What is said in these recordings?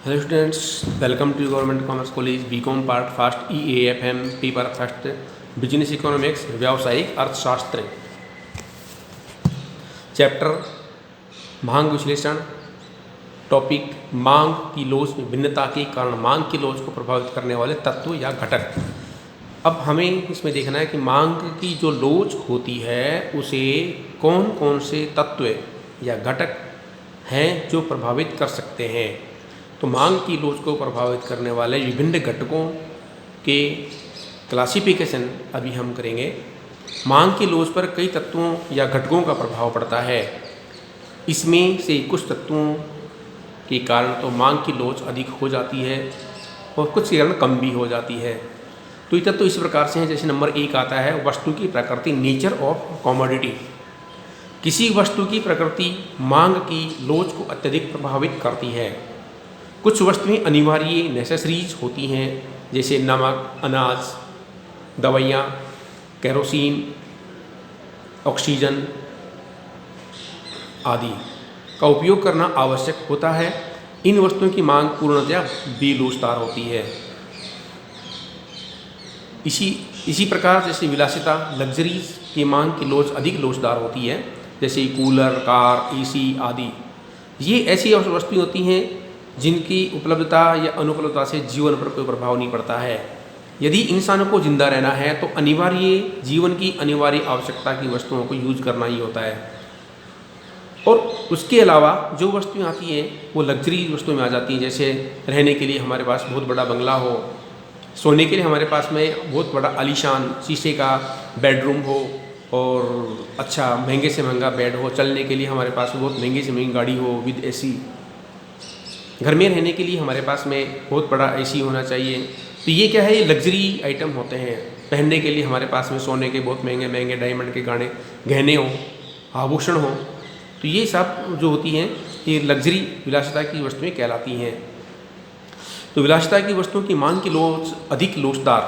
Hello students, welcome to government commerce college BCom part first EAFM paper first business economics व्यावसायिक अर्थशास्त्र। Chapter मांग विश्लेषण। Topic मांग की लोच में भिन्नता के कारण मांग की लोच को प्रभावित करने वाले तत्व या घटक। अब हमें इसमें देखना है कि मांग की जो लोच होती है उसे कौन कौन से तत्व या घटक हैं जो प्रभावित कर सकते हैं। तो मांग की लोच को प्रभावित करने वाले विभिन्न घटकों के क्लासिफिकेशन अभी हम करेंगे। मांग की लोच पर कई तत्वों या घटकों का प्रभाव पड़ता है। इसमें से कुछ तत्वों के कारण तो मांग की लोच अधिक हो जाती है और कुछ के कारण कम भी हो जाती है। तो ये तत्व इस प्रकार से हैं, जैसे नंबर 1 आता है वस्तु की प्रकृति, नेचर ऑफ कमोडिटी। किसी वस्तु की प्रकृति मांग की लोच को अत्यधिक प्रभावित करती है। कुछ वस्तुएं अनिवार्य नेसेसरीज होती हैं, जैसे नमक, अनाज, दवाइयाँ, केरोसिन, ऑक्सीजन आदि का उपयोग करना आवश्यक होता है। इन वस्तुओं की मांग पूर्णतया बेलोचदार होती है। इसी प्रकार जैसे विलासिता, लग्जरीज की मांग की लोच अधिक लोचदार होती है, जैसे कूलर, कार, AC आदि। ये ऐसी वस्तुएं होती हैं जिनकी उपलब्धता या अनुपलब्धता से जीवन पर कोई प्रभाव नहीं पड़ता है। यदि इंसान को जिंदा रहना है तो अनिवार्य जीवन की अनिवार्य आवश्यकता की वस्तुओं को यूज करना ही होता है। और उसके अलावा जो वस्तुएं आती हैं वो लग्जरी वस्तुओं में आ जाती हैं, जैसे रहने के लिए हमारे पास बहुत बड़ा बंगला हो, सोने के लिए हमारे पास में बहुत बड़ा आलीशान शीशे का बेडरूम हो और अच्छा महंगे से महंगा बेड हो, चलने के लिए हमारे पास बहुत महंगी से महंगी गाड़ी हो विद AC। घर में रहने के लिए हमारे पास में बहुत बड़ा AC होना चाहिए। तो ये क्या है, ये लग्जरी आइटम होते हैं। पहनने के लिए हमारे पास में सोने के बहुत महंगे महंगे डायमंड के गहने हों, आभूषण हों। तो ये सब जो होती हैं ये लग्जरी विलासिता की वस्तुएं कहलाती हैं। तो विलासिता की वस्तुओं की मांग की लोच अधिक लोचदार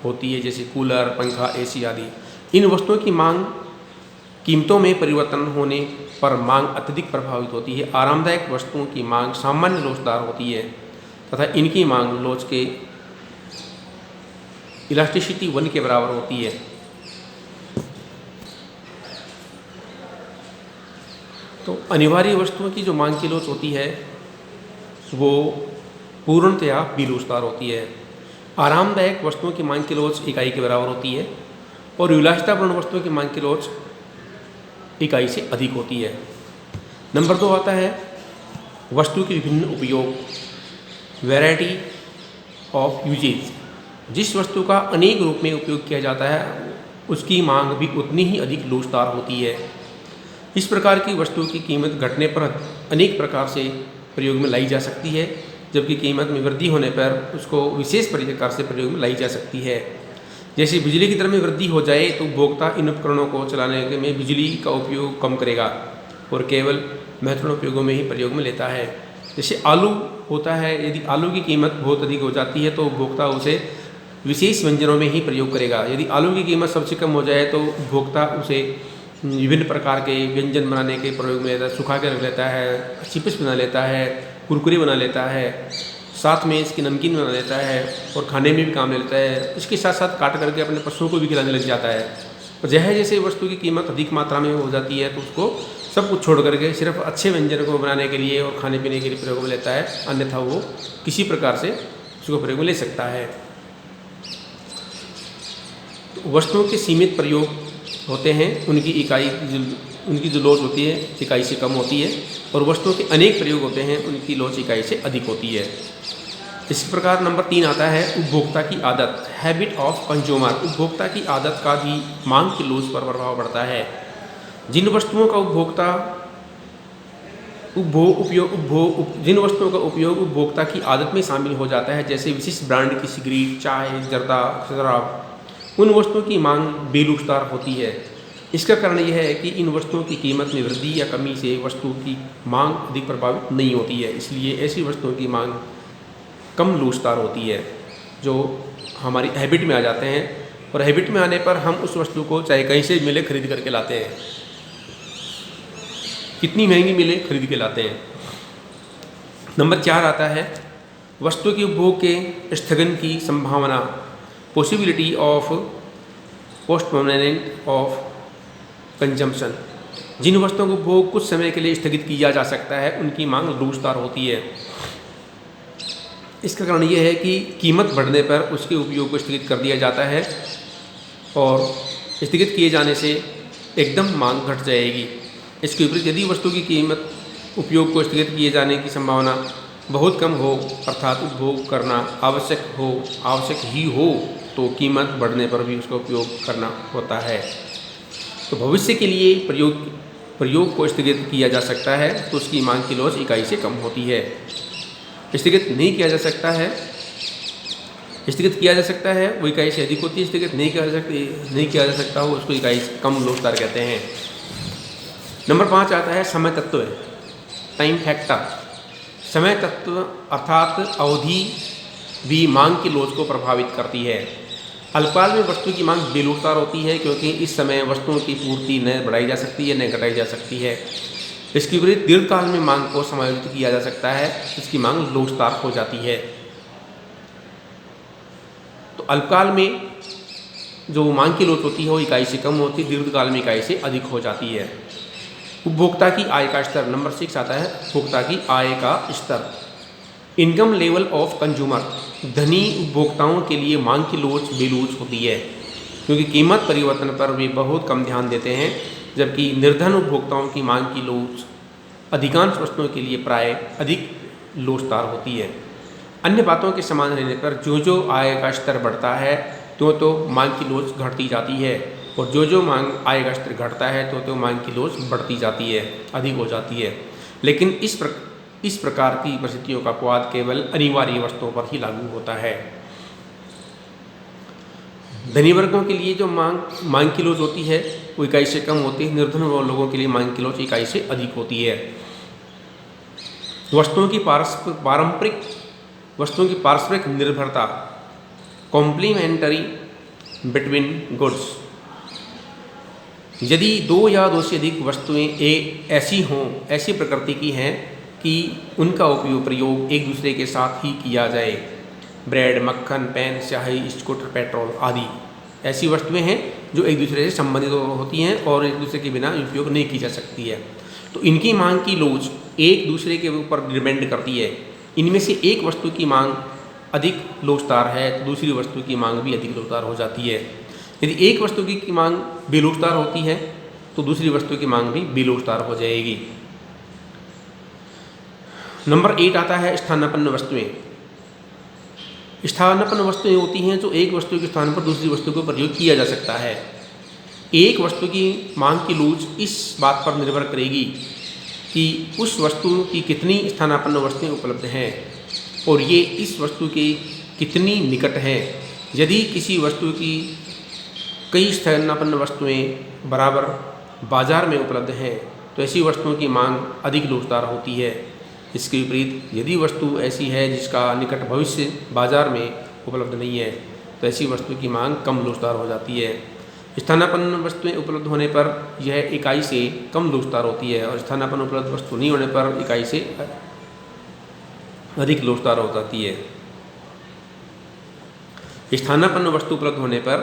होती है, जैसे कूलर, पंखा, AC आदि। इन वस्तुओं की मांग कीमतों में परिवर्तन होने पर मांग अत्यधिक प्रभावित होती है। आरामदायक वस्तुओं की मांग सामान्य लोचदार होती है तथा इनकी मांग लोच के इलास्टिसिटी 1 के बराबर होती है। तो अनिवार्य वस्तुओं की जो मांग की लोच होती है वो पूर्णतया बेलोचदार होती है। आरामदायक वस्तुओं की मांग की लोच इकाई के बराबर होती है और विलासितापूर्ण वस्तुओं की मांग की लोच इकाई से अधिक होती है। नंबर 2 आता है वस्तु के विभिन्न उपयोग, वैरायटी ऑफ यूजेज। जिस वस्तु का अनेक रूप में उपयोग किया जाता है उसकी मांग भी उतनी ही अधिक लोचदार होती है। इस प्रकार की वस्तु की कीमत घटने पर अनेक प्रकार से प्रयोग में लाई जा सकती है, जबकि कीमत में वृद्धि होने पर उसको विशेष प्रकार से प्रयोग में लाई जा सकती है। जैसे बिजली की दर में वृद्धि हो जाए तो उपभोक्ता इन उपकरणों को चलाने में बिजली का उपयोग कम करेगा और केवल महत्वपूर्ण उपयोगों में ही प्रयोग में लेता है। जैसे आलू होता है, यदि आलू की कीमत बहुत अधिक हो जाती है तो उपभोक्ता उसे विशेष व्यंजनों में ही प्रयोग करेगा। यदि आलू की कीमत सबसे कम हो जाए तो उपभोक्ता उसे विभिन्न प्रकार के व्यंजन बनाने के प्रयोग में लेता है, सुखा के रख लेता है, चिप्स बना लेता है, कुरकुरे बना लेता है, साथ में इसकी नमकीन बना लेता है और खाने में भी काम ले लेता है। इसके साथ साथ काट करके अपने पशुओं को भी खिलाने लग जाता है। और जैसे वस्तु की कीमत अधिक मात्रा में हो जाती है तो उसको सब कुछ छोड़ करके सिर्फ अच्छे व्यंजन को बनाने के लिए और खाने पीने के लिए प्रयोग में लेता है, अन्यथा वो किसी प्रकार से उसको प्रयोग में ले सकता है। वस्तुओं के सीमित प्रयोग होते हैं, उनकी जो लोच होती है इकाई से कम होती है, और वस्तुओं के अनेक प्रयोग होते हैं उनकी लोच इकाई से अधिक होती है। इसी प्रकार नंबर 3 आता है उपभोक्ता की आदत, हैबिट ऑफ कंज्यूमर। उपभोक्ता की आदत का भी मांग की लोच पर प्रभाव पड़ता है। जिन वस्तुओं का उपयोग उपभोक्ता की आदत में शामिल हो जाता है, जैसे विशिष्ट ब्रांड की सिगरेट, चाय, जर्दा, शराब, उन वस्तुओं की मांग बेलोचदार होती है। इसका कारण यह है कि इन वस्तुओं की कीमत में वृद्धि या कमी से वस्तु की मांग अधिक प्रभावित नहीं होती है, इसलिए ऐसी वस्तुओं की मांग कम लोचदार होती है जो हमारी हैबिट में आ जाते हैं। और हैबिट में आने पर हम उस वस्तु को चाहे कहीं से मिले खरीद करके लाते हैं, कितनी महंगी मिले खरीद के लाते हैं। नंबर 4 आता है वस्तु के उपभोग के स्थगन की संभावना, possibility of postponement of consumption. जिन वस्तुओं का उपभोग कुछ समय के लिए स्थगित किया जा सकता है उनकी मांग लगातार होती है। इसका कारण यह है कि कीमत बढ़ने पर उसके उपयोग को स्थगित कर दिया जाता है और स्थगित किए जाने से एकदम मांग घट जाएगी। इसके विपरीत यदि वस्तु की कीमत उपयोग को स्थगित किए जाने की संभावना बहुत कम हो, अर्थात उपभोग करना आवश्यक ही हो, तो कीमत बढ़ने पर भी उसका उपयोग करना होता है। तो भविष्य के लिए प्रयोग को स्थगित किया जा सकता है तो उसकी मांग की लॉज इकाई से कम होती है। स्थगित नहीं किया जा सकता है, स्थगित किया जा सकता है वो इकाई से अधिक होती है। स्थगित नहीं किया जा सकता हो उसको इकाई से कम लॉजदार कहते हैं। नंबर 5 आता है समय तत्व, टाइम फैक्टर। समय तत्व अर्थात अवधि भी मांग की लॉज को प्रभावित करती है। अल्पकाल में वस्तु की मांग बेलौटदार होती है क्योंकि इस समय वस्तुओं की पूर्ति न बढ़ाई जा सकती है न घटाई जा सकती है। इसके विपरीत दीर्घकाल में मांग को समायोजित किया जा सकता है, इसकी मांग लौटदार हो जाती है। तो अल्पकाल में जो मांग की लौट होती है वो इकाई से कम होती है, दीर्घकाल में इकाई से अधिक हो जाती है। उपभोक्ता की आय का स्तर, नंबर 6 आता है उपभोक्ता की आय का स्तर। Income level of consumer. धनी उपभोक्ताओं के लिए मांग की लोच बेलूच होती है क्योंकि कीमत परिवर्तन पर वे बहुत कम ध्यान देते हैं, जबकि निर्धन उपभोक्ताओं की मांग की लोच अधिकांश वस्तुओं के लिए प्राय अधिक लोचदार होती है। अन्य बातों के समान रहने पर जो जो आय का स्तर बढ़ता है तो मांग की लोच घटती जाती है और जो मांग आय का स्तर घटता है तो मांग की लोच बढ़ती जाती है, अधिक हो जाती है। लेकिन इस प्रकार की परिस्थितियों का अपवाद केवल अनिवार्य वस्तुओं पर ही लागू होता है। धनी वर्गों के लिए जो मांग की लोच होती है वो इकाई से कम होती है, निर्धन लोगों के लिए मांग की लोच इकाई से अधिक होती है। वस्तुओं की पारस्परिक निर्भरता, कॉम्प्लीमेंटरी बिटवीन गुड्स। यदि 2 या 2 से अधिक वस्तुएं ऐसी प्रकृति की हैं कि उनका प्रयोग एक दूसरे के साथ ही किया जाए, ब्रेड, मक्खन, पेन, स्याही, स्कूटर, पेट्रोल आदि ऐसी वस्तुएं हैं जो एक दूसरे से संबंधित होती हैं और एक दूसरे के बिना उपयोग नहीं की जा सकती है। तो इनकी मांग की लोच एक दूसरे के ऊपर डिपेंड करती है। इनमें से एक वस्तु की मांग अधिक लोचदार है तो दूसरी वस्तु की मांग भी अधिक लोचदार हो जाती है। यदि एक वस्तु की मांग बेलोचदार होती है तो दूसरी वस्तु की मांग भी बेलोचदार हो जाएगी। नंबर 8 आता है स्थानापन्न वस्तुएं। स्थानापन्न वस्तुएं होती हैं जो एक वस्तु के स्थान पर दूसरी वस्तु को प्रयोग किया जा सकता है। एक वस्तु की मांग की लोच इस बात पर निर्भर करेगी कि उस वस्तु की कितनी स्थानापन्न वस्तुएं उपलब्ध हैं और ये इस वस्तु के कितनी निकट हैं। यदि किसी वस्तु की कई स्थानापन्न वस्तुएं बराबर बाजार में उपलब्ध हैं तो ऐसी वस्तुओं की मांग अधिक लोचदार होती है। इसके विपरीत यदि वस्तु ऐसी है जिसका निकट भविष्य बाजार में उपलब्ध नहीं है तो ऐसी वस्तु की मांग कम लोचदार हो जाती है। स्थानापन्न वस्तुएं उपलब्ध होने पर यह इकाई से कम लोचदार होती है और स्थानापन्न उपलब्ध वस्तु नहीं होने पर इकाई से अधिक लोचदार हो जाती है। स्थानापन्न वस्तु उपलब्ध होने पर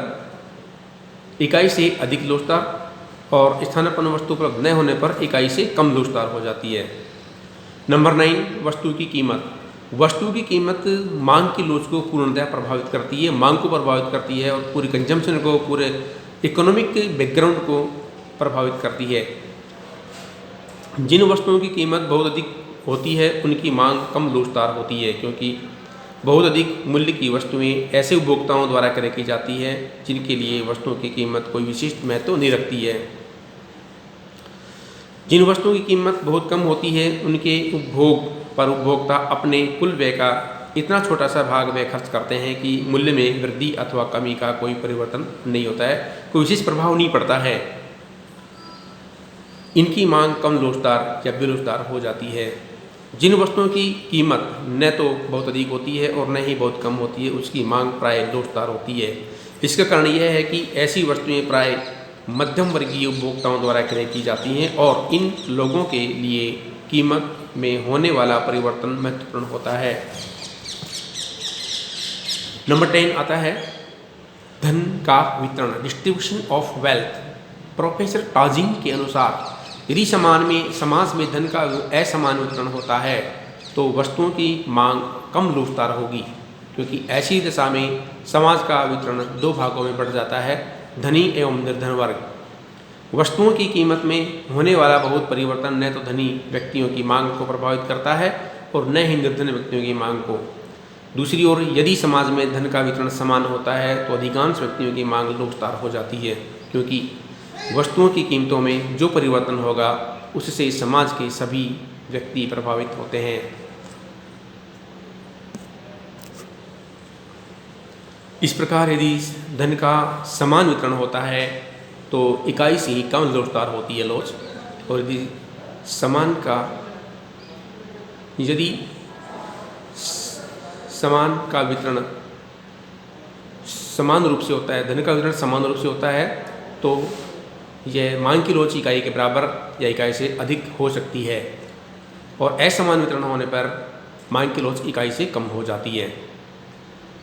इकाई से अधिक लोचदार और स्थानापन्न वस्तु उपलब्ध न होने पर इकाई से कम लोचदार हो जाती है। नंबर 9 वस्तु की कीमत। वस्तु की कीमत मांग की लोच को पूर्णतः प्रभावित करती है, मांग को प्रभावित करती है और पूरी कंजम्पशन को, पूरे इकोनॉमिक बैकग्राउंड को प्रभावित करती है। जिन वस्तुओं की कीमत बहुत अधिक होती है उनकी मांग कम लोचदार होती है क्योंकि बहुत अधिक मूल्य की वस्तुएं ऐसे उपभोक्ताओं द्वारा क्रय की जाती है जिनके लिए वस्तुओं की कीमत कोई विशिष्ट महत्व नहीं रखती है। जिन वस्तुओं की कीमत बहुत कम होती है उनके उपभोग पर उपभोक्ता अपने कुल व्यय का इतना छोटा सा भाग व्यय खर्च करते हैं कि मूल्य में वृद्धि अथवा कमी का कोई परिवर्तन नहीं होता है, कोई विशेष प्रभाव नहीं पड़ता है। इनकी मांग कम लोचदार या बेलोचदार हो जाती है। जिन वस्तुओं की कीमत न तो बहुत अधिक होती है और न ही बहुत कम होती है उसकी मांग प्राय लोचदार होती है। इसका कारण यह है कि ऐसी वस्तुएं प्राय मध्यम वर्गीय उपभोक्ताओं द्वारा क्रय की जाती हैं और इन लोगों के लिए कीमत में होने वाला परिवर्तन महत्वपूर्ण होता है। नंबर 10 आता है धन का वितरण, डिस्ट्रीब्यूशन ऑफ वेल्थ। प्रोफेसर टाजिंग के अनुसार यदि समाज में धन का असमान वितरण होता है तो वस्तुओं की मांग कम लोचदार होगी, क्योंकि ऐसी दशा में समाज का वितरण दो भागों में बढ़ जाता है, धनी एवं निर्धन वर्ग। वस्तुओं की कीमत में होने वाला बहुत परिवर्तन न तो धनी व्यक्तियों की मांग को प्रभावित करता है और न ही निर्धन व्यक्तियों की मांग को। दूसरी ओर यदि समाज में धन का वितरण समान होता है तो अधिकांश व्यक्तियों की मांग लोचदार हो जाती है, क्योंकि वस्तुओं की कीमतों में जो परिवर्तन होगा उससे समाज के सभी व्यक्ति प्रभावित होते हैं। इस प्रकार यदि धन का समान वितरण होता है तो इकाई से ही कम लोचदार होती है लोच, और यदि समान का वितरण समान रूप से होता है, धन का वितरण समान रूप से होता है तो यह मांग की लोच इकाई के बराबर या इकाई से अधिक हो सकती है, और असमान वितरण होने पर मांग की लोच इकाई से कम हो जाती है।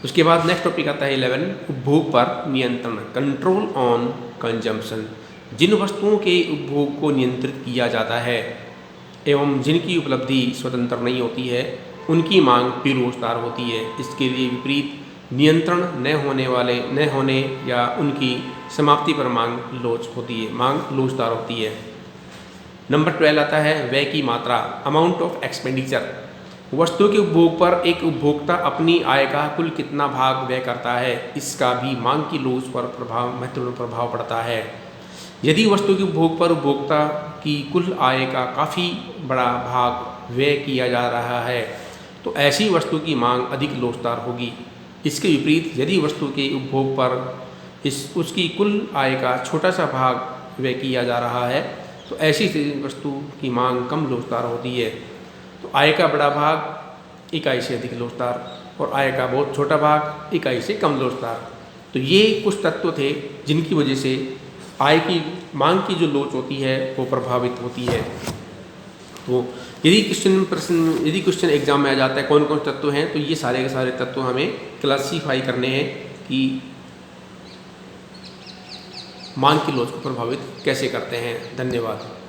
उसके बाद नेक्स्ट टॉपिक आता है 11, उपभोग पर नियंत्रण, कंट्रोल ऑन कंजम्पशन। जिन वस्तुओं के उपभोग को नियंत्रित किया जाता है एवं जिनकी उपलब्धि स्वतंत्र नहीं होती है उनकी मांग बेरोजगार होती है। इसके लिए विपरीत नियंत्रण न होने या उनकी समाप्ति पर मांग लोचदार होती है। नंबर 12 आता है व्यय की मात्रा, अमाउंट ऑफ एक्सपेंडिचर। वस्तु के उपभोग पर एक उपभोक्ता अपनी आय का कुल कितना भाग व्यय करता है, इसका भी मांग की लोच पर महत्वपूर्ण प्रभाव पड़ता है। यदि वस्तु के उपभोग पर उपभोक्ता की कुल आय का काफ़ी बड़ा भाग व्यय किया जा रहा है तो ऐसी वस्तु की मांग अधिक लोचदार होगी। इसके विपरीत यदि वस्तु के उपभोग पर उसकी कुल आय का छोटा सा भाग व्यय किया जा रहा है तो ऐसी वस्तु की मांग कम लोचदार होती है। तो आय का बड़ा भाग इकाई से अधिक लोचदार और आय का बहुत छोटा भाग इकाई से कम लोचदार। तो ये कुछ तत्व थे जिनकी वजह से आय की मांग की जो लोच होती है वो प्रभावित होती है। तो यदि क्वेश्चन एग्जाम में आ जाता है कौन कौन तत्व हैं, तो ये सारे के सारे तत्व हमें क्लासीफाई करने हैं कि मांग की लोच को प्रभावित कैसे करते हैं। धन्यवाद।